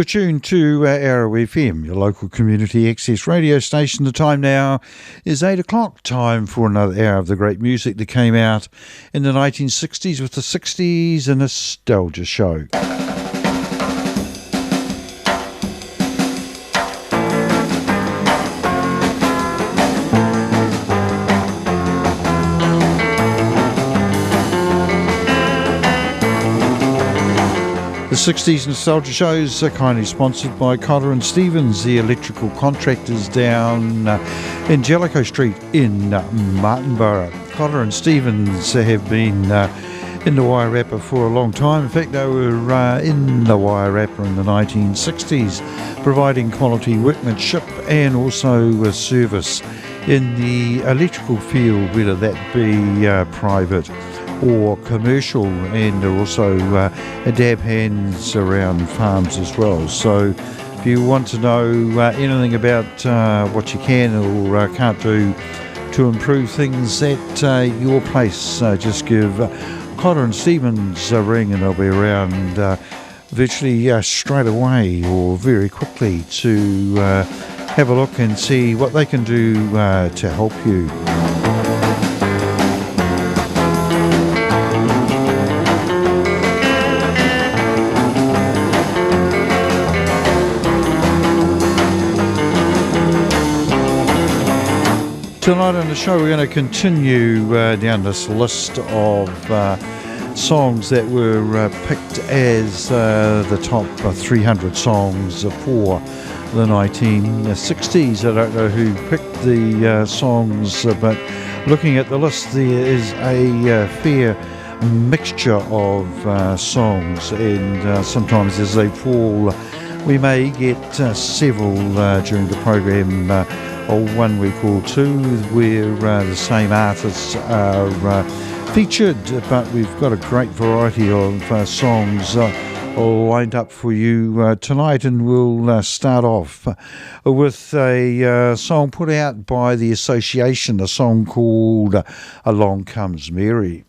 You're tuned to Arrow FM, your local community access radio station. The time now is 8 o'clock, time for another hour of the great music that came out in the 1960s with the 60s and Nostalgia Show. The 60s Nostalgia Shows are kindly sponsored by Cotter and Stevens, the electrical contractors down in Jellicoe Street in Martinborough. Cotter and Stevens have been in the Wairarapa for a long time. In fact, they were in the Wairarapa in the 1960s, providing quality workmanship and also a service in the electrical field, whether that be private or commercial, and they're also dab hands around farms as well. So if you want to know anything about what you can or can't do to improve things at your place, just give Cotter and Stevens a ring and they'll be around virtually straight away or very quickly to have a look and see what they can do to help you. Tonight on the show we're going to continue down this list of songs that were picked as the top 300 songs for the 1960s. I don't know who picked the songs, but looking at the list there is a fair mixture of songs, and sometimes as they fall we may get several during the program, or 1 week or two, where the same artists are featured, but we've got a great variety of songs lined up for you tonight, and we'll start off with a song put out by the Association, a song called Along Comes Mary.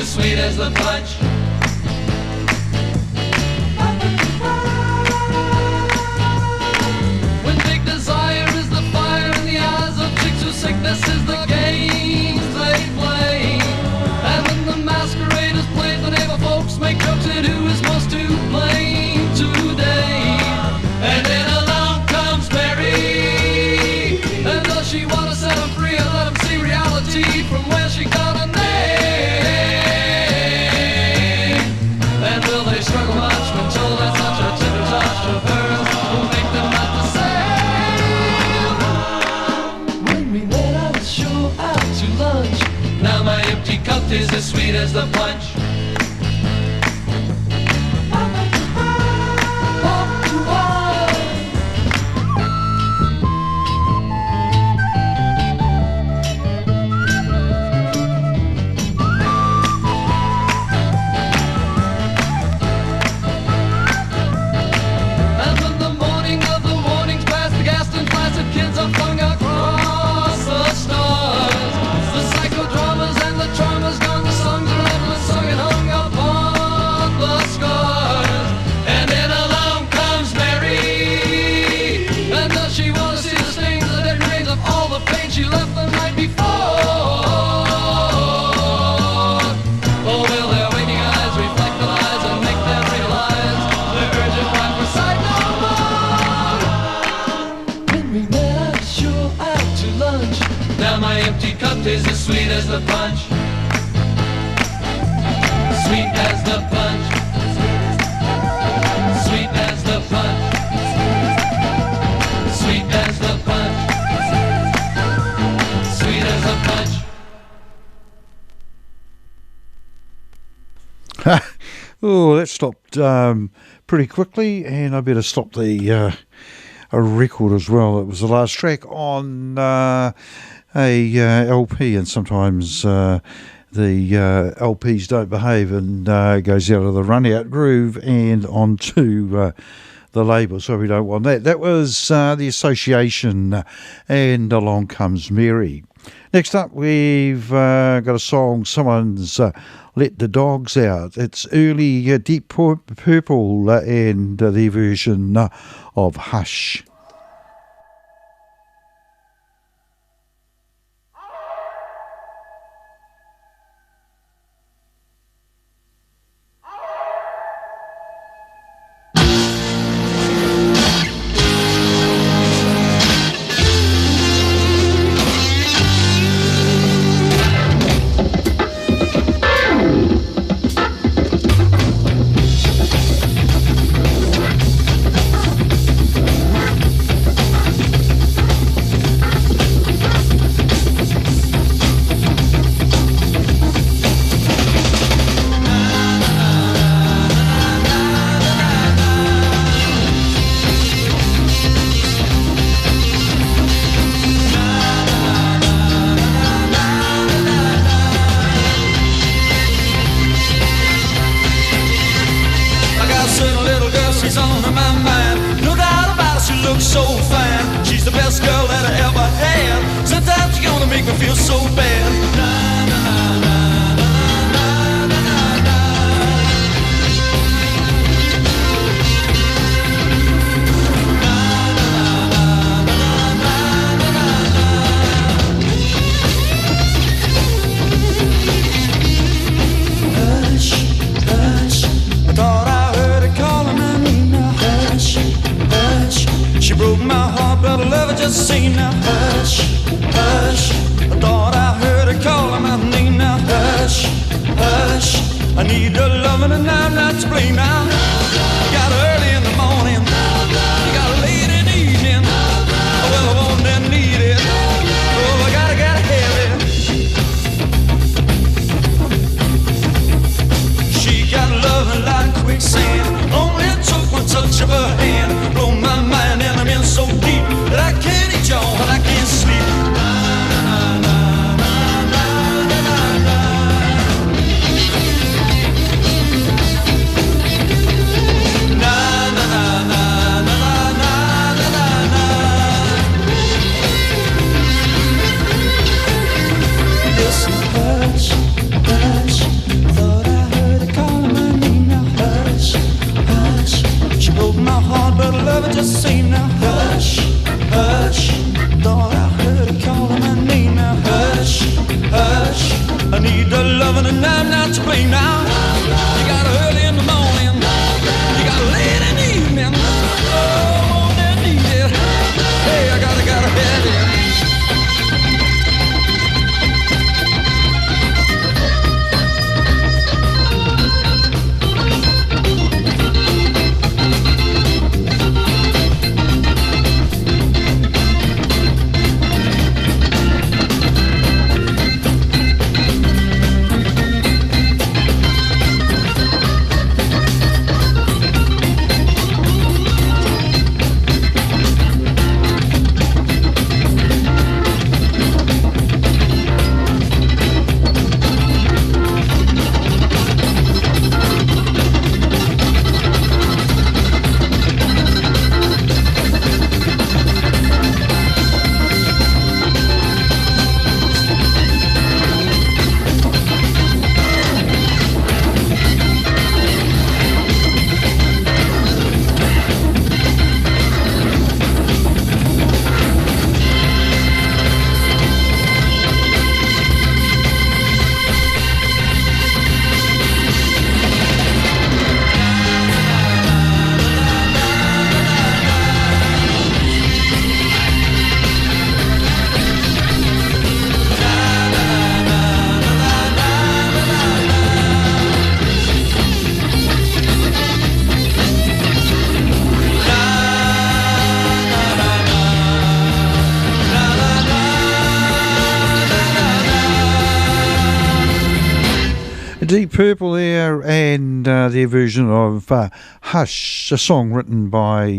Sweet as the punch. When big desire is the fire in the eyes of chicks whose sickness is the games they play, and when the masquerade is played, the neighbor folks make jokes at who is most to blame today. And then along comes Mary, and does she want to set him free and let him see reality from where she got a name? Struggle much when told that such a tender touch of hers will make them not the same. When we met I was sure out to lunch. Now my empty cup is as sweet as the punch. Is as sweet as the punch. Sweet as the punch. Sweet as the punch. Sweet as the punch. Sweet as the punch. Oh, that stopped pretty quickly, and I better stop the a record as well. It was the last track on a LP, and sometimes the LPs don't behave and goes out of the run-out groove and onto the label, so we don't want that. That was the Association and Along Comes Mary. Next up, we've got a song, someone's Let the Dogs Out. It's early Deep Purple and their version of Hush. Deep Purple there, and their version of Hush, a song written by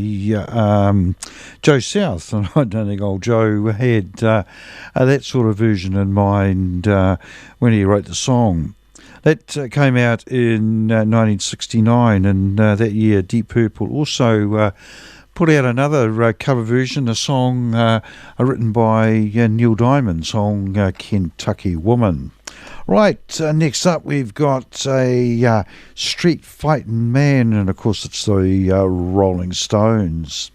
Joe South. And I don't think old Joe had that sort of version in mind when he wrote the song. That came out in 1969, and that year Deep Purple also put out another cover version, a song written by Neil Diamond, song Kentucky Woman. Right, next up we've got a street fighting man, and of course it's the Rolling Stones.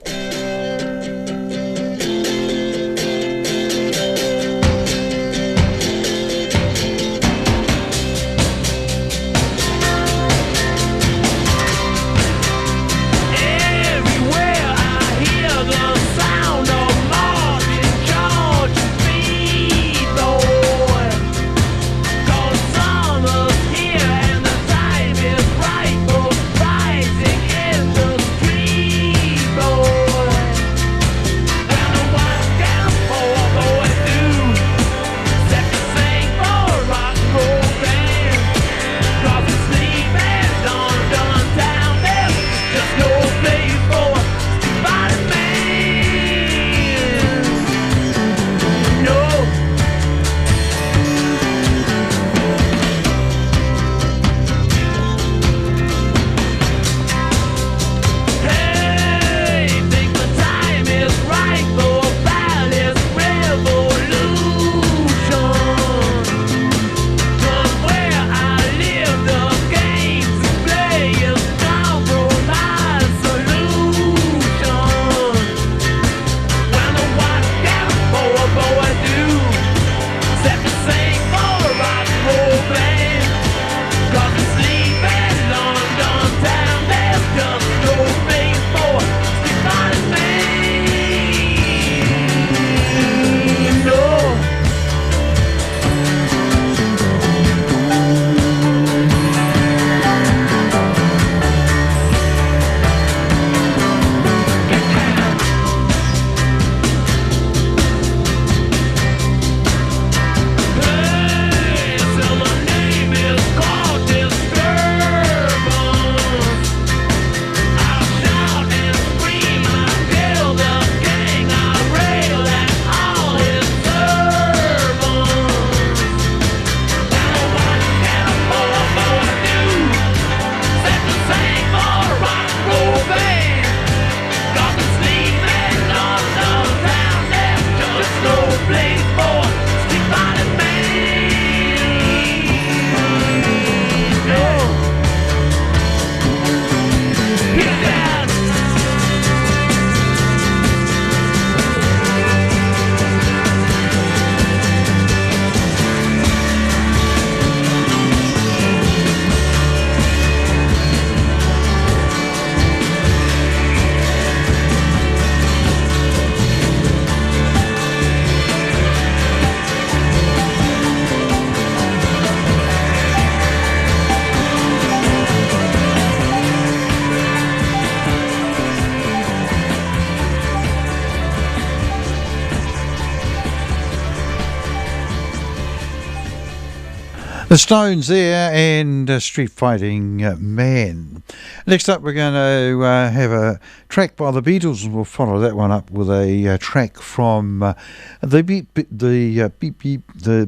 The Stones there, and Street Fighting Man. Next up we're going to have a track by the Beatles, and we'll follow that one up with a track from the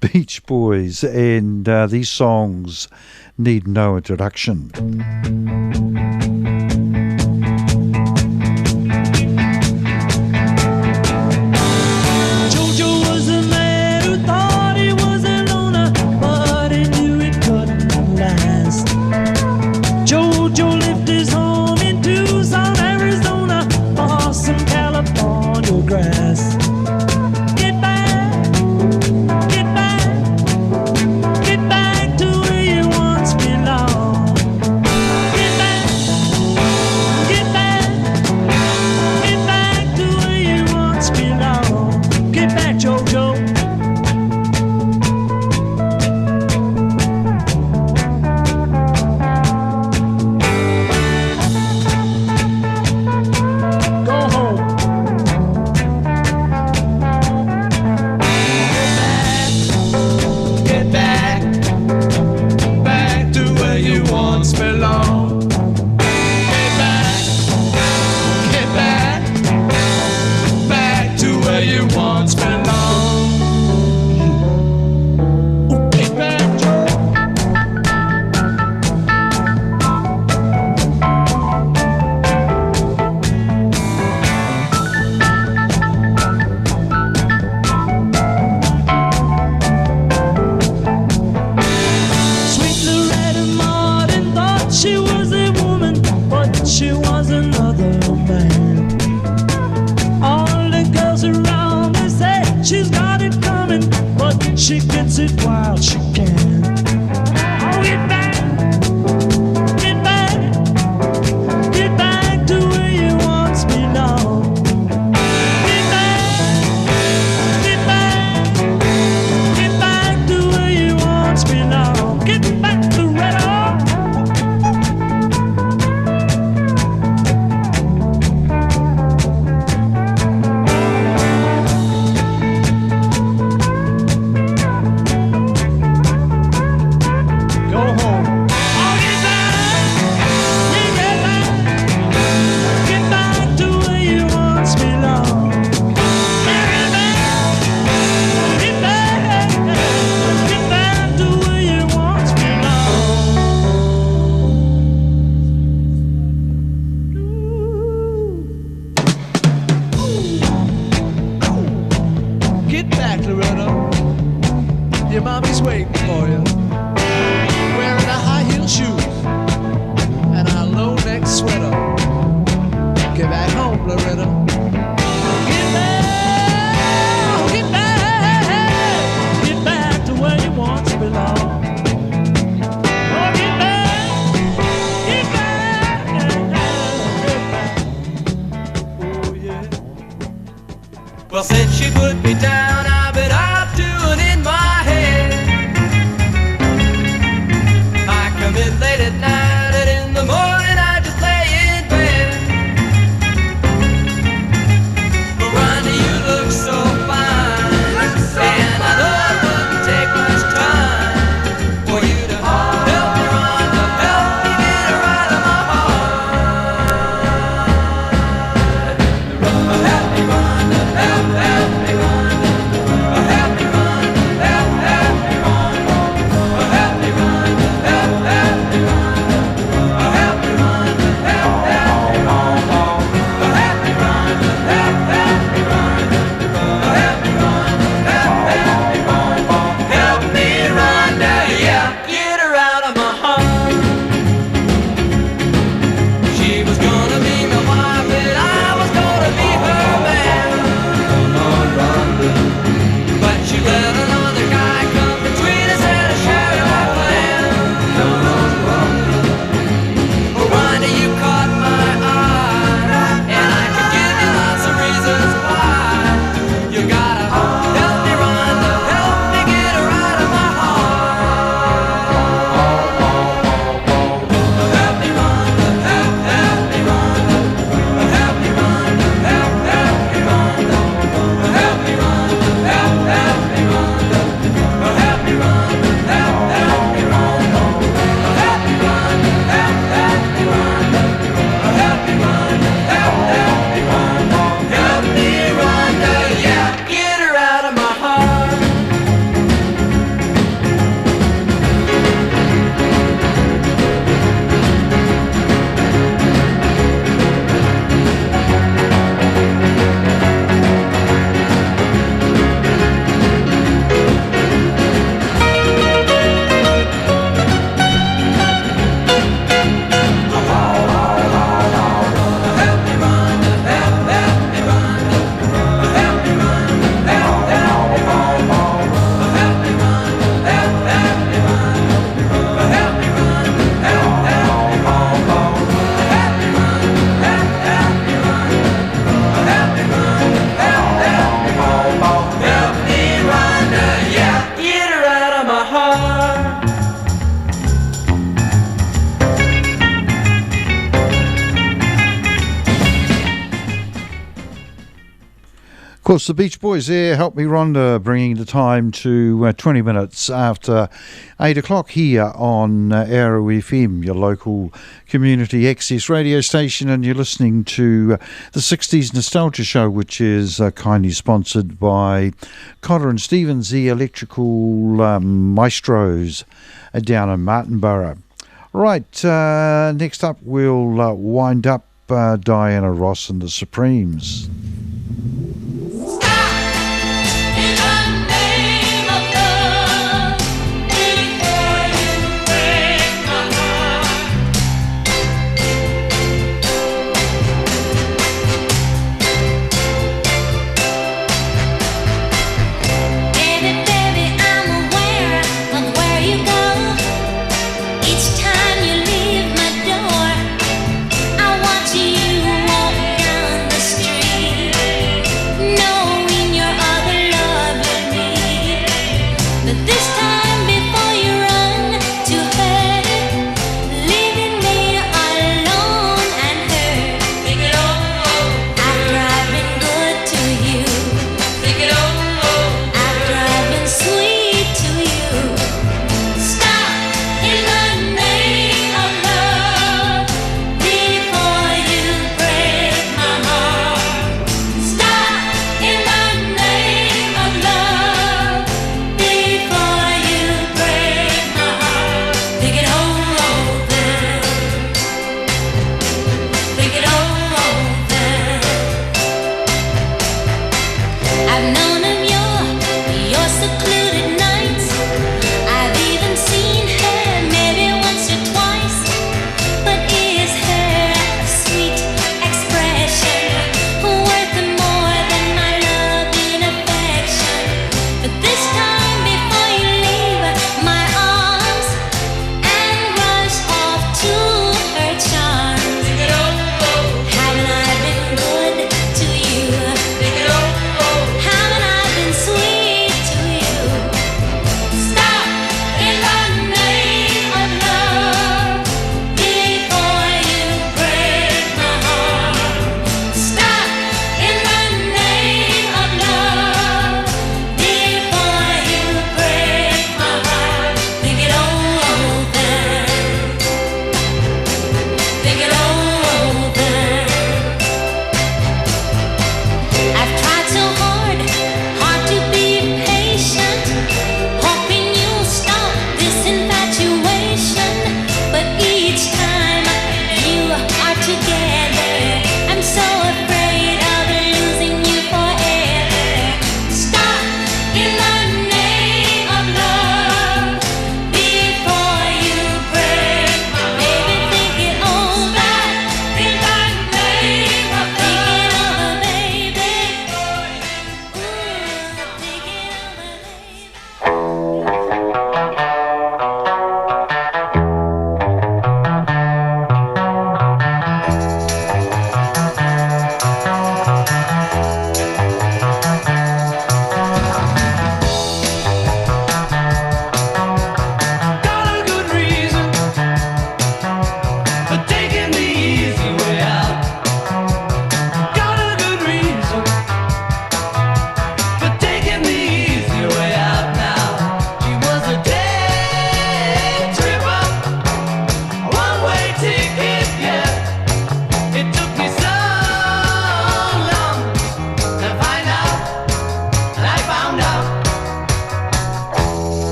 Beach Boys, and these songs need no introduction. Get back to where you once belonged. Get back. Loretta. Get back to where you once belonged. Oh, get back, get back. Oh, yeah. Well, since she put me down, I've been out doing in my head. I come in late at night and in the morning I just lay in bed. But Ronnie, you look so fine, and I know it wouldn't take much time for you to help me, Rhonda, help me get her out of my heart. Help me, Rhonda, help me, Rhonda. Help me, Rhonda, help me, Rhonda. Help me, Rhonda, help me, Rhonda. Help me, Rhonda, help me, Rhonda. Help me, Rhonda, help me, Rhonda. Help me, Rhonda, help me, Rhonda. Help me, Rhonda, yeah, get her out of my heart. She was gonna be my wife and I was gonna be her man. But she let another guy come between us and I shared our plan. Oh, Ronnie, you caught my eye, and I could give you lots of reasons why. You gotta help me, Rhonda, help me get her out of my heart. Help me, Rhonda, help me, Rhonda. Help me, Rhonda, help me, Rhonda. Help me, Rhonda, help me, Rhonda. Help me, Rhonda, help me, Rhonda. Help me, Rhonda, help me, Rhonda. Help me, Rhonda, help me, Rhonda. Help me, Rhonda, yeah, get her out of my heart. Help me, Rhonda, help me, Rhonda. Help me, Rhonda, help me, Rhonda. Help me, Rhonda, help me, Rhonda. Help me, Rhonda, help me, Rhonda. Help me, Rhonda, help me, Rhonda. Help me, Rhonda, help me, Rhonda. Help me, Rhonda, yeah, get her out of my heart. Of course, the Beach Boys there, Help Me Rhonda, bringing the time to 20 minutes after 8 o'clock here on Arrow FM, your local community access radio station, and you're listening to the 60s Nostalgia Show, which is kindly sponsored by Cotter and Stevens, the electrical maestros down in Martinborough. Right, next up we'll wind up Diana Ross and the Supremes. Each time you leave my door, I watch you walk down the street.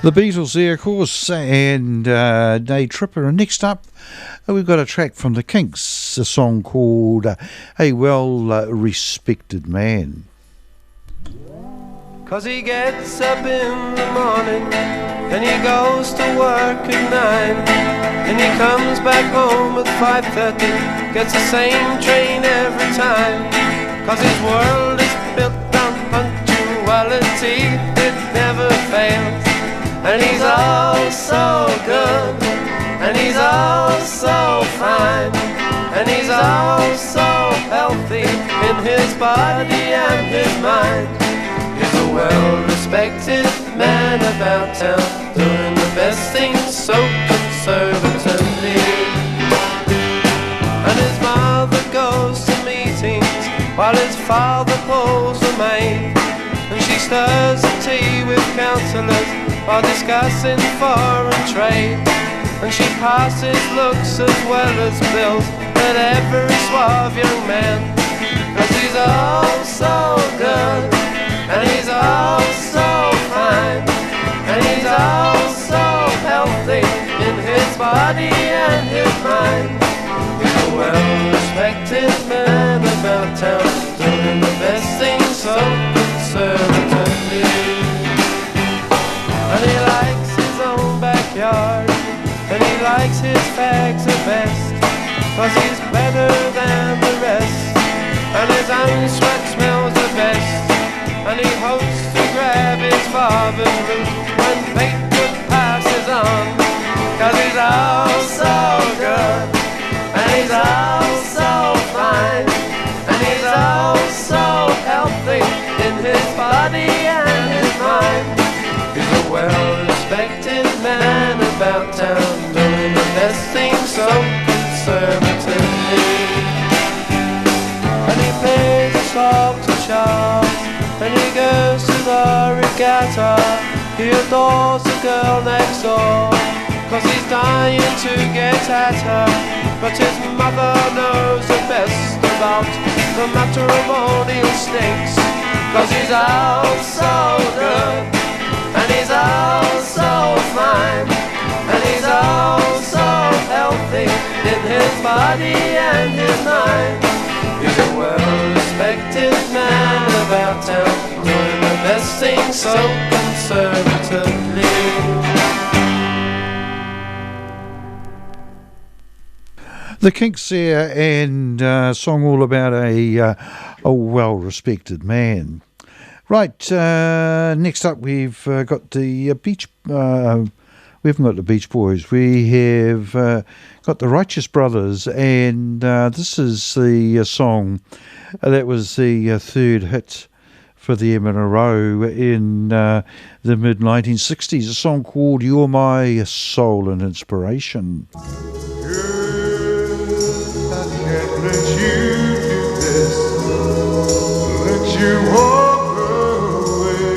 The Beatles there, of course, and Day Tripper. And next up, we've got a track from the Kinks, a song called A Well-Respected Man. 'Cause he gets up in the morning and he goes to work at 9 and he comes back home at 5:30, gets the same train every time. 'Cause his world is built on punctuality, it never fails. And he's all so good, and he's all so fine, and he's all so healthy in his body and his mind. He's a well-respected man about town, doing the best things so conservatively. And his mother goes to meetings while his father pulls the maid, and she stirs the tea with counsellors while discussing foreign trade. And she passes looks as well as bills at every suave young man. 'Cause he's all so good, and he's all so fine, and he's all so healthy in his body and his mind. He's a well-respected man about town, doing the best things so conservatively. And he likes his own backyard, and he likes his fags the best, 'cause he's better than the rest, and his own sweat smells the best. And he hopes to grab his father's root when fate passes on. 'Cause he's all so good, and he's all so fine, and he's all so healthy in his body and his mind. He's a well-respected man about town, doing the best things so conservatively. And he plays a song to Charles, and he goes to the regatta. He adores the girl next door, 'cause he's dying to get at her. But his mother knows the best about the matrimonial stinks. 'Cause he's all so good, and he's all so fine, and he's all so healthy in his body and his mind. He's a well-respected man about town, doing the best things so conservatively. The Kinks there, and a song all about a well-respected man. Right, next up we've got the Beach... we haven't got the Beach Boys. We have got the Righteous Brothers, and this is the song that was the third hit for them in a row in the mid-1960s, a song called You're My Soul and Inspiration. I can't let you do this, let you walk away.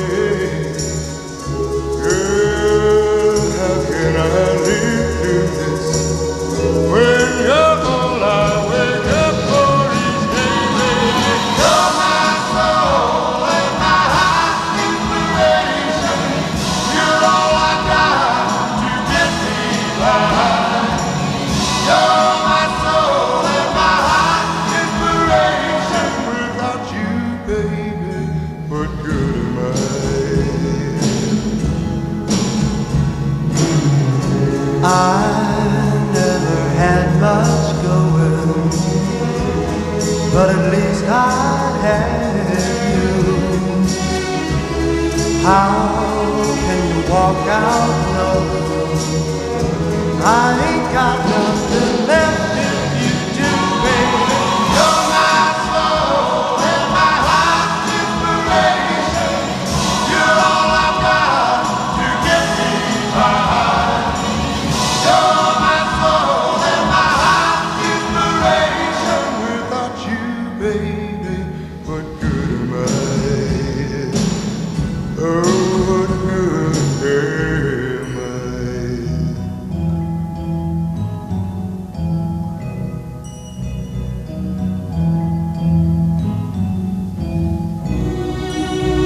Girl, how can I live through this when you're all I wake up for each day, baby? You're my soul and my heart's inspiration. You're all I got to get me by. You're my soul and my heart's inspiration. Without you, baby, what good am I? I never had much going, but at least I had you. How can you walk out knowing I ain't got nothing left if you do, baby? You're my soul and my heart's inspiration. You're all I've got to get me by. You're my soul and my heart's inspiration. Without you, baby, what good am I? Oh, what good am I?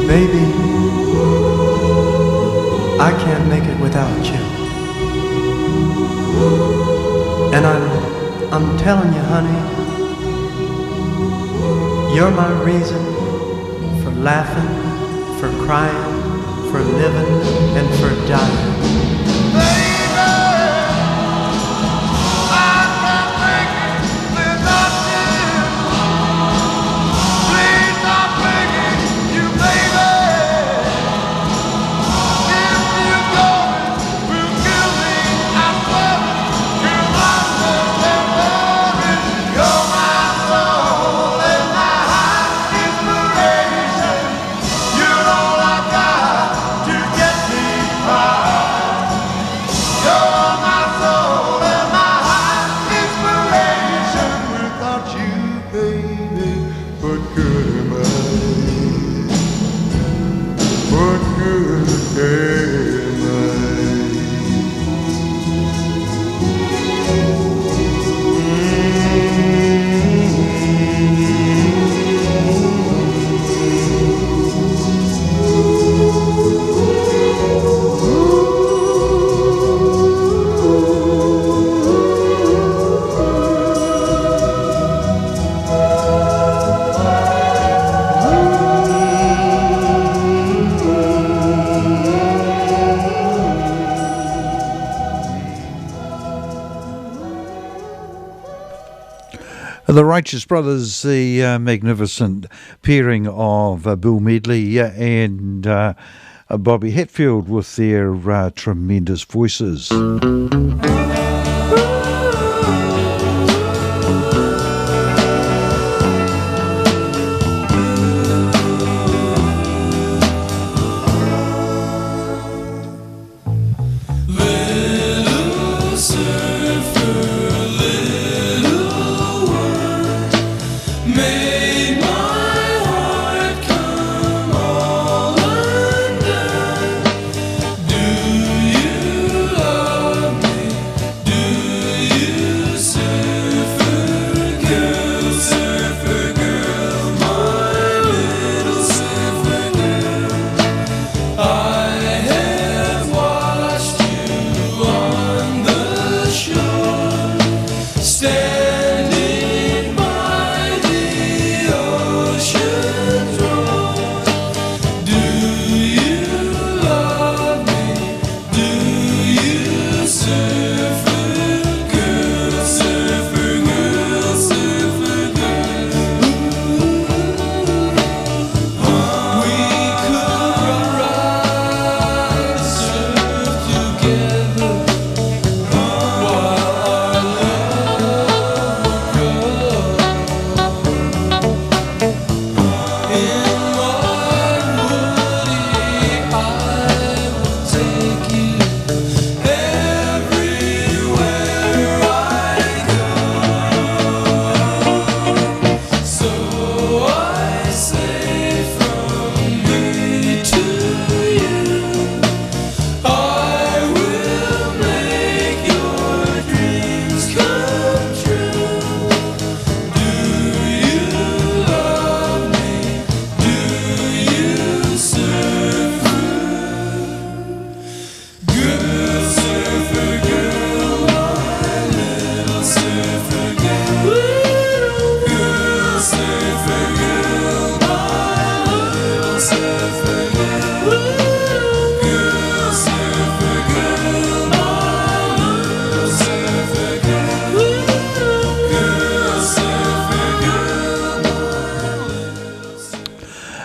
Baby, I can't make it telling you, honey, you're my reason for laughing, for crying, for living, and for dying. The Righteous Brothers, the magnificent pairing of Bill Medley and Bobby Hatfield with their tremendous voices.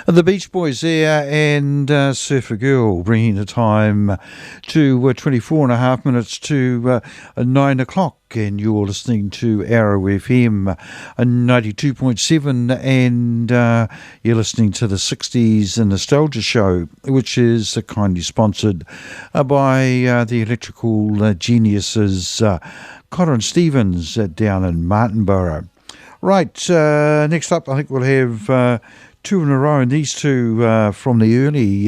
The Beach Boys there and Surfer Girl, bringing the time to 24 and a half minutes to 9 o'clock, and you're listening to Arrow FM 92.7, and you're listening to the 60s Nostalgia Show, which is kindly sponsored by the electrical geniuses Cotter and Stevens down in Martinborough. Right, next up I think we'll have two in a row, and these two from the early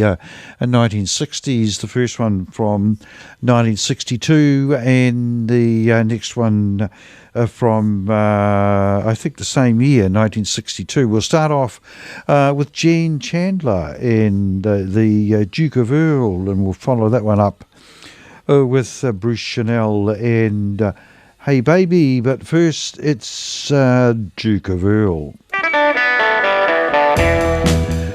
1960s. The first one from 1962, and the next one from I think the same year, 1962. We'll start off with Gene Chandler and the Duke of Earl, and we'll follow that one up with Bruce Chanel and Hey Baby, but first it's Duke of Earl.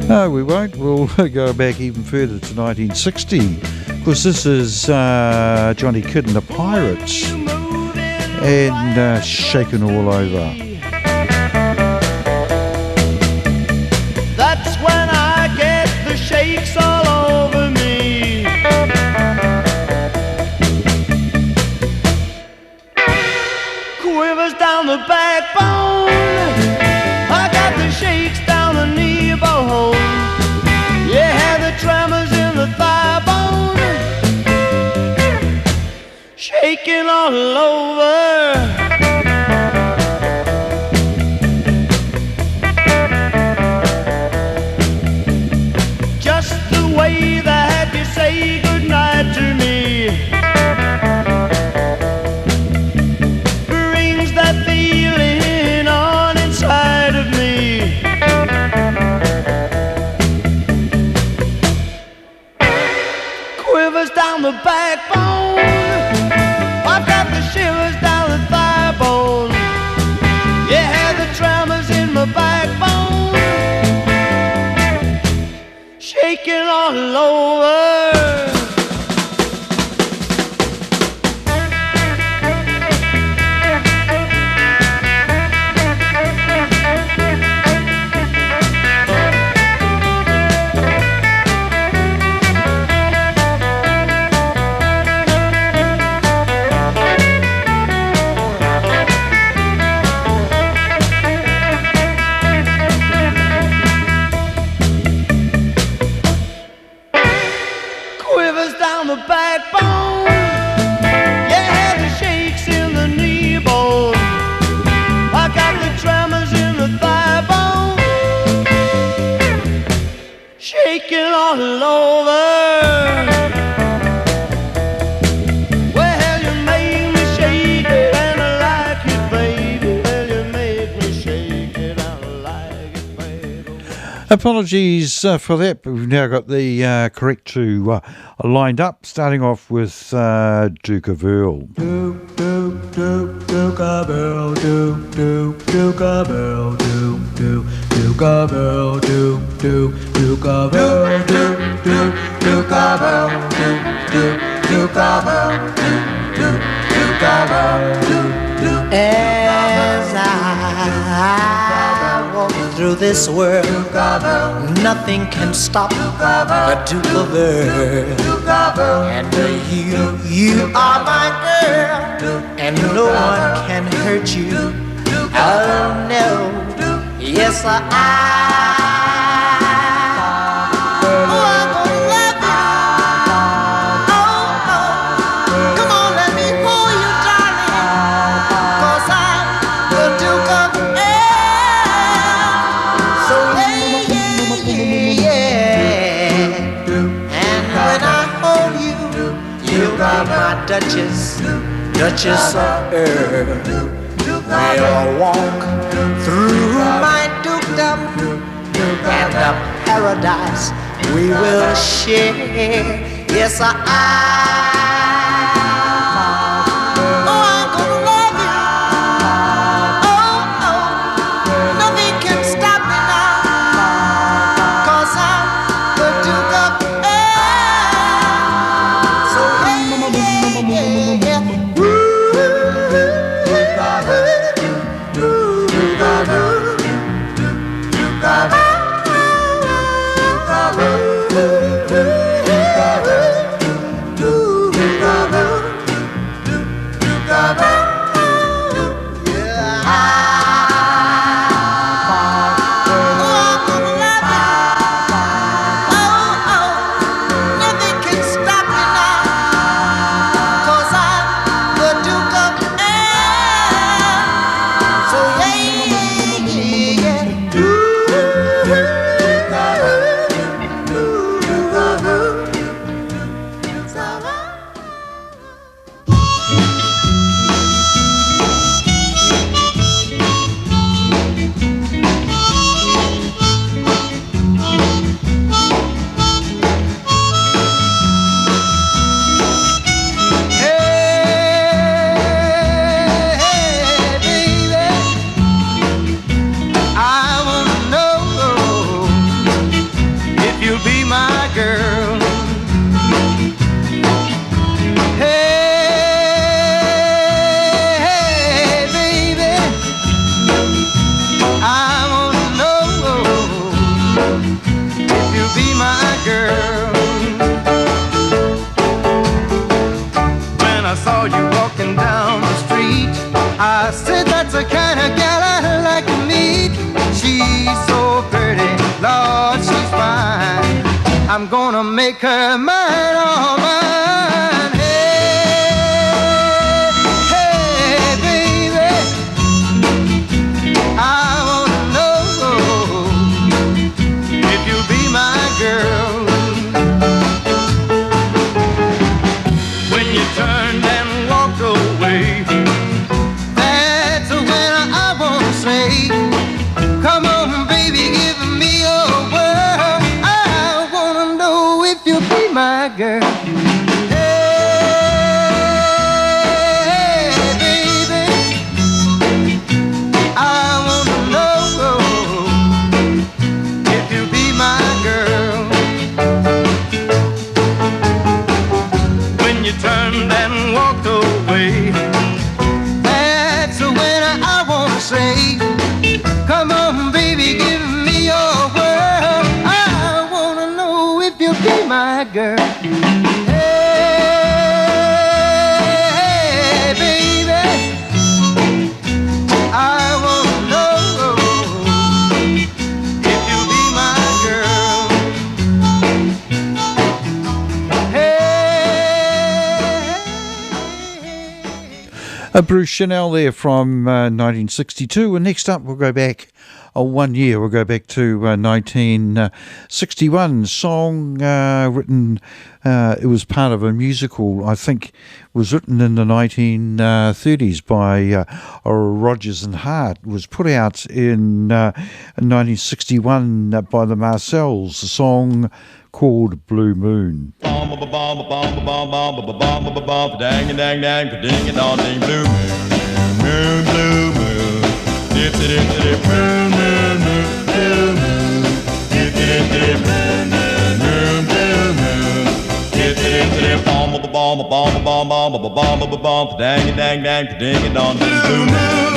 No, we won't. We'll go back even further to 1960, because this is Johnny Kidd and the Pirates and Shaken All Over. That's when I get the shakes all over me. Quivers down the backbone. I got the shakes down the knee bone. Yeah, the tremors in the thigh bone. Shaking all over. Just the way that you say goodnight to me brings that feeling on inside of me. Quivers down the backbone. I've got the shivers down the thigh bone. Yeah, the tremors in my backbone. Shaking all over. Quivers down the backbone. Yeah, the shakes in the knee bone. I got the tremors in the thigh bone. Shaking all over. Well, you make me shake it and I like it, baby. Well, you make me shake it and I like it, baby. Apologies for that, but we've now got the correct two lined up, starting off with Duke of Earl. Duke, Duke, Duke, Duke of Earl, Duke, Duke, Duke of Earl, Duke, Duke, Duke of Earl, Duke, Duke, Duke of Earl, Duke, Duke, Duke of Earl, Duke, Duke, Duke of Earl, Duke, Duke, Duke of Earl, Duke, Duke. As I walk through this world, nothing can stop a Duke of Earl. And you are my girl, and no one can hurt you. Oh no, yes I. Oh, I'm gonna love you. Oh, oh. Come on, let me hold you, darling. 'Cause I'm the Duke of Earl. So yeah, yeah. And when I hold you, you'll be my Duchess, Duchess of Earl. We'll walk through my dukedom and the paradise we will share. Yes, oh, I'm gonna love you. Oh, oh, nothing can stop me now. 'Cause I'm the Duke of Earl. So yeah, yeah, yeah. Ooh. you'll be my girl. Hey, baby, I wanna know if you'll be my girl. When I saw you walking down the street, I said that's the kind of gal I like to meet. She's so pretty, Lord, she's fine. I'm gonna make her mine, all mine. Hey, hey, baby, I wanna know if you'll be my girl. When you turned and walked away, that's when I wanna say, come on, baby, give me your word. I wanna know if you'll be my girl. Hey, baby, I wanna know if you'll be my girl. When you turned and walked away, that's when I wanna say, come on, baby, give me your word. I wanna know if you'll be my girl. Hey, baby, I wanna know if you'll be my girl. Hey. Bruce Chanel there from 1962. And next up, we'll go back 1 year. We'll go back to 1961. Song written, it was part of a musical, I think, was written in the 1930s by Rodgers and Hart. It was put out in 1961 by the Marcells, a song called Blue Moon. Dang dang dang, ding and on ding, blue moon, moon, blue moon, dip dip dip dip, moon, moon, moon, blue moon, dip dip dip, moon, moon, moon, blue moon, dip dip dip, bomb bomb bomb bomb bomb bomb bomb bomb, dang dang dang, ding and on ding, blue moon,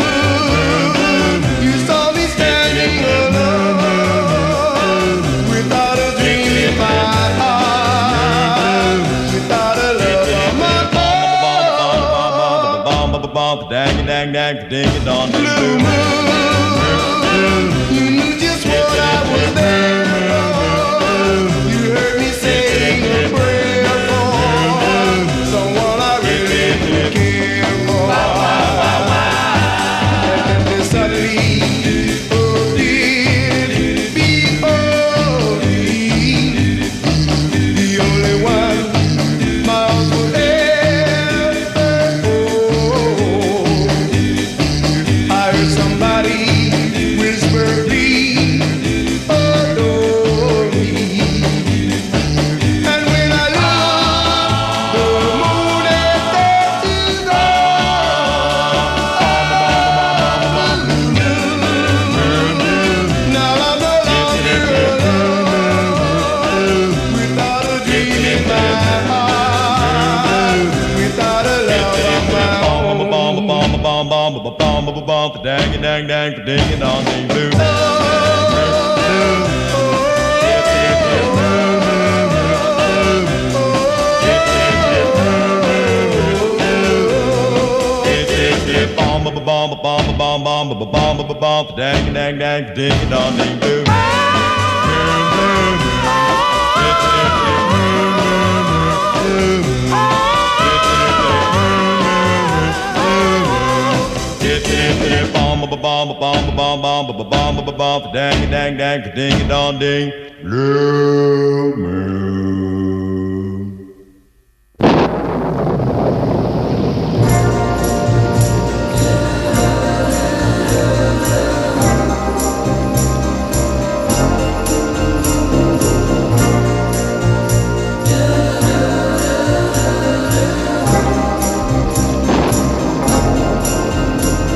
You saw me standing alone without a dream in my heart, without a love of my own. dang dang dang, ding and on ding, blue moon. You knew just what I was there for. You heard me saying a prayer for someone I really care for. And then suddenly, oh, did before me, the only one my heart would ever hold. I heard somebody whisper, please adore me. And when I look, the moon is there to go. Now I'm no longer alone, without a dream in my heart, without a love of my own. Dang dang dang, ding and on ding, blue. Dang dang dang, ding and on ding, blue. Dang dang dang, ding and on ding, blue moon.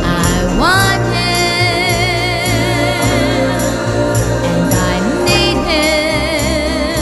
I want him and I need him.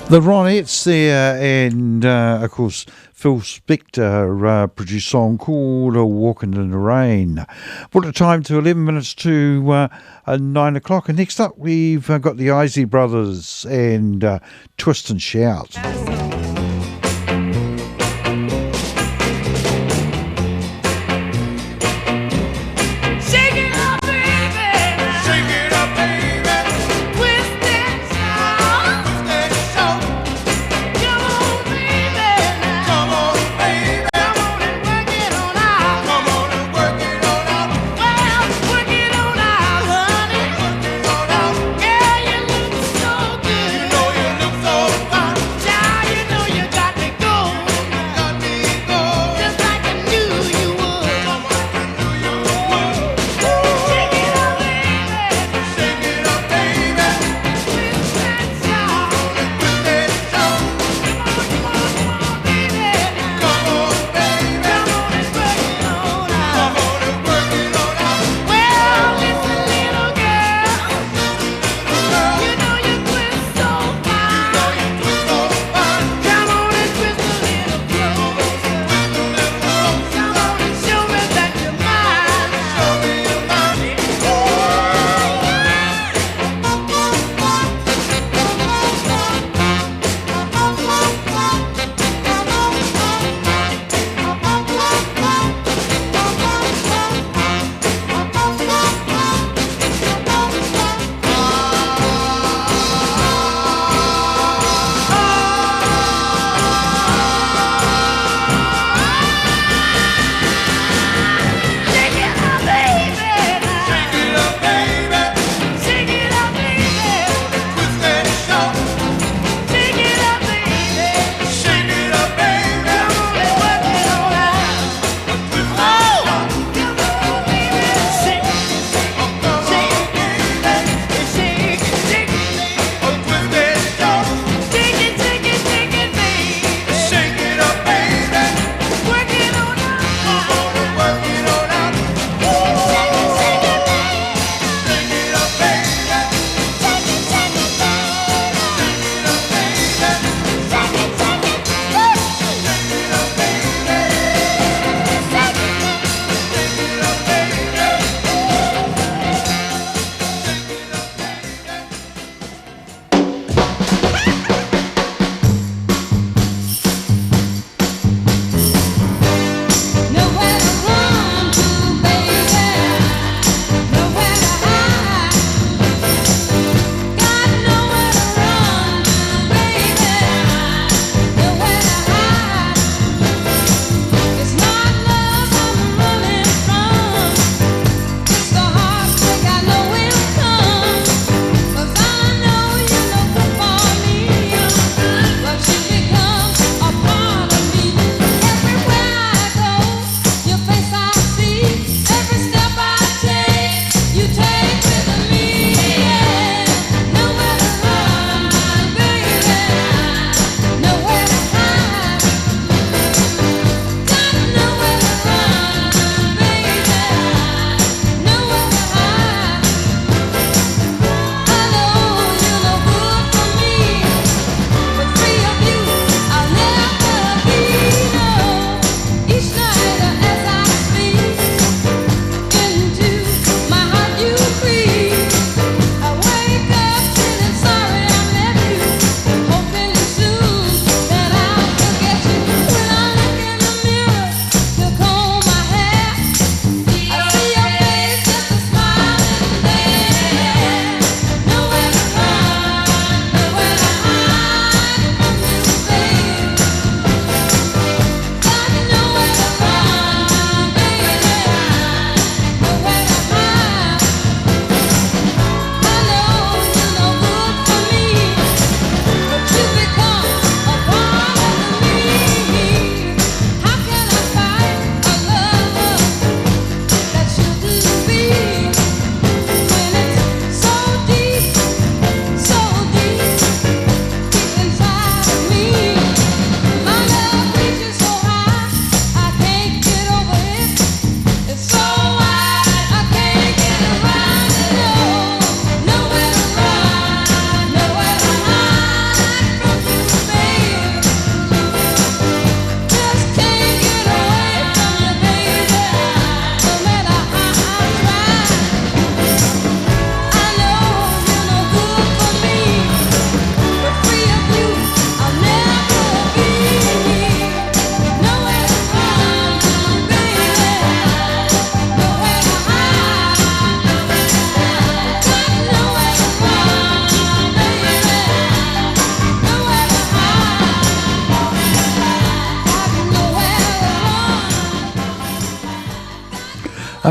The Ronettes there, and of course Phil Spector produced a song called Walking in the Rain. Brought the time to 11 minutes to 9 o'clock, and next up we've got the Isley Brothers and Twist and Shout. Yeah, you look so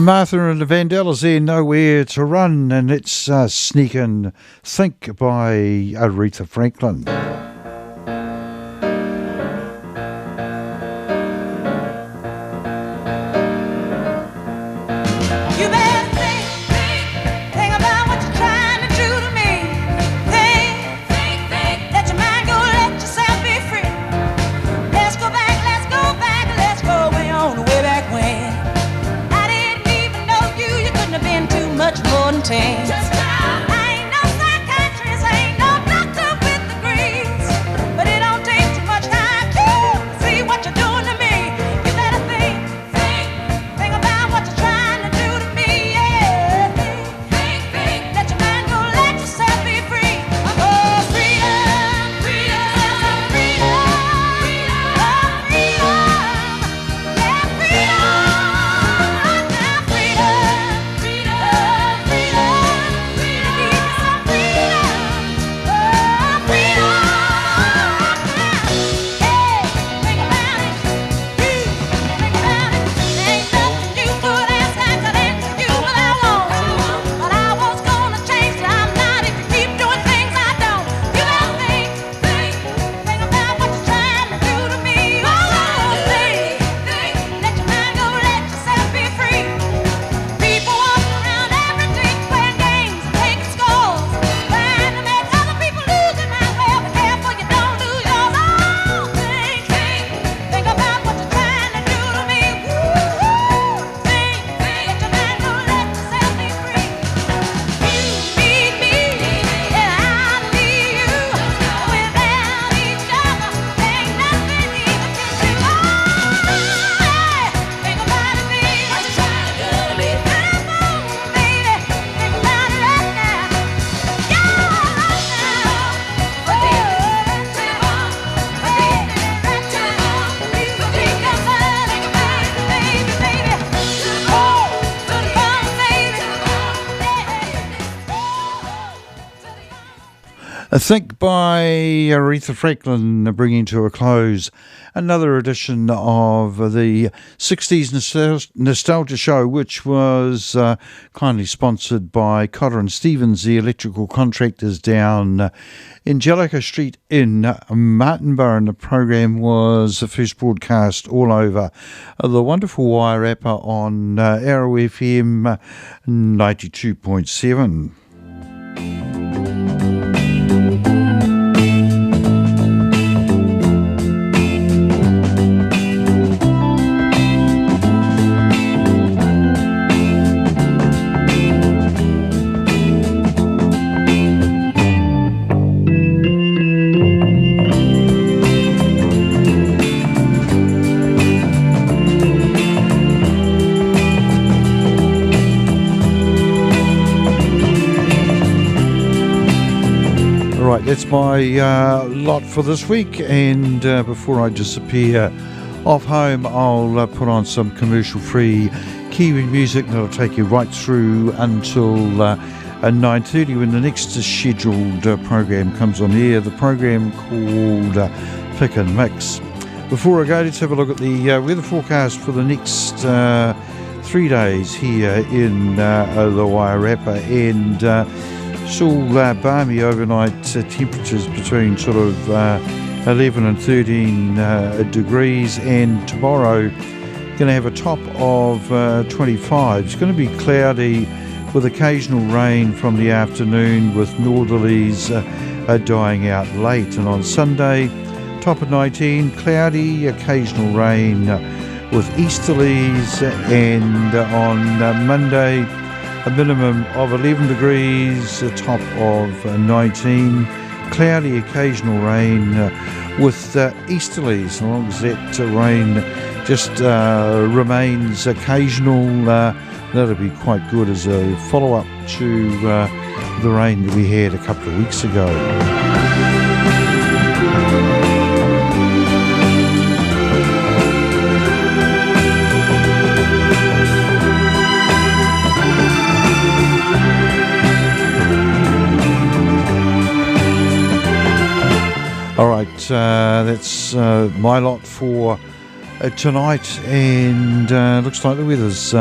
Martha and the Vandellas there, Nowhere to Run, and let's sneak in Think by Aretha Franklin. Ain't no psychiatrist, ain't no doctor with degrees, but it don't take too much time to see what you're doing to me. You better think about what you're trying to do to me. Yeah, think, let your mind go, let yourself be free. Oh, freedom, freedom, freedom, oh, freedom, yeah, freedom, now freedom, freedom. I Think by Aretha Franklin, bringing to a close another edition of the 60s Nostalgia Show, which was kindly sponsored by Cotter and Stevens, the electrical contractors down in Jellicoe Street in Martinborough. And the program was first broadcast all over the wonderful Wairarapa on Arrow FM 92.7. That's my lot for this week, and before I disappear off home, I'll put on some commercial-free Kiwi music that'll take you right through until 9:30 when the next scheduled program comes on air, the program called Pick and Mix. Before I go, let's have a look at the weather forecast for the next 3 days here in the Wairarapa, and still balmy overnight temperatures between sort of 11 and 13 degrees, and tomorrow going to have a top of 25. It's going to be cloudy with occasional rain from the afternoon, with northerlies dying out late. And on Sunday, top of 19, cloudy, occasional rain with easterlies, and on Monday, a minimum of 11 degrees, a top of 19, cloudy, occasional rain with easterlies. As long as that rain just remains occasional, that'll be quite good as a follow-up to the rain that we had a couple of weeks ago. All right, that's my lot for tonight, and looks like the weather's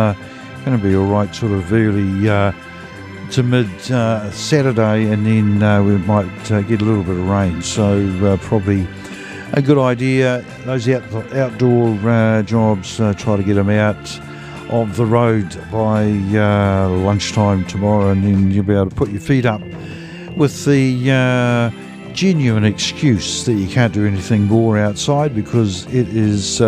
going to be all right sort of early to mid Saturday, and then we might get a little bit of rain, so probably a good idea. Those outdoor jobs, try to get them out of the road by lunchtime tomorrow, and then you'll be able to put your feet up with the genuine excuse that you can't do anything more outside because it is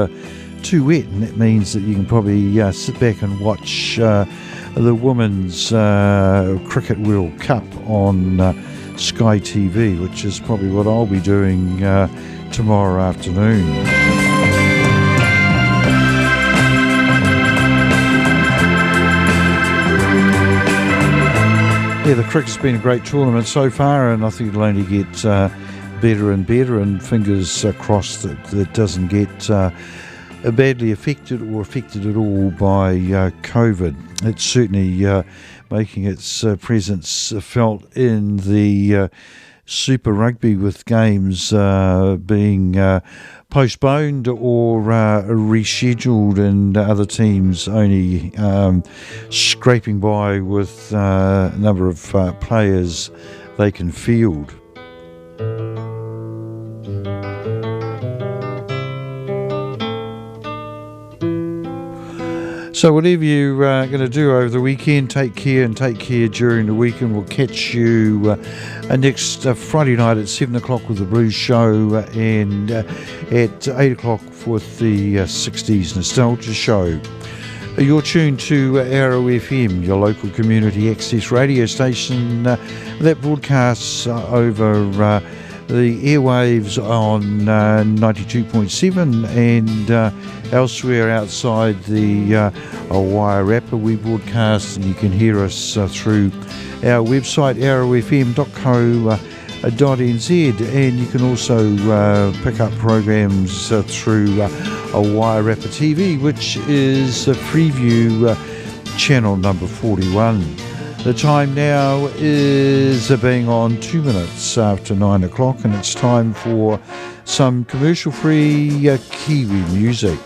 too wet, and that means that you can probably sit back and watch the Women's Cricket World Cup on Sky TV, which is probably what I'll be doing tomorrow afternoon. Yeah, the cricket's been a great tournament so far, and I think it'll only get better and better, and fingers crossed that it doesn't get badly affected or affected at all by COVID. It's certainly making its presence felt in the Super Rugby, with games being postponed or rescheduled, and other teams only scraping by with a number of players they can field. So whatever you're going to do over the weekend, take care, and take care during the weekend. We'll catch you next Friday night at 7 o'clock with the Blues Show, and at 8 o'clock with the 60s Nostalgia Show. You're tuned to Arrow FM, your local community access radio station that broadcasts over the airwaves on 92.7 and elsewhere outside the Wairarapa. We broadcast, and you can hear us through our website arrowfm.co.nz, and you can also pick up programs through Wairarapa TV, which is Freeview channel number 41. The time now is being on 2 minutes after 9 o'clock, and it's time for some commercial-free Kiwi music.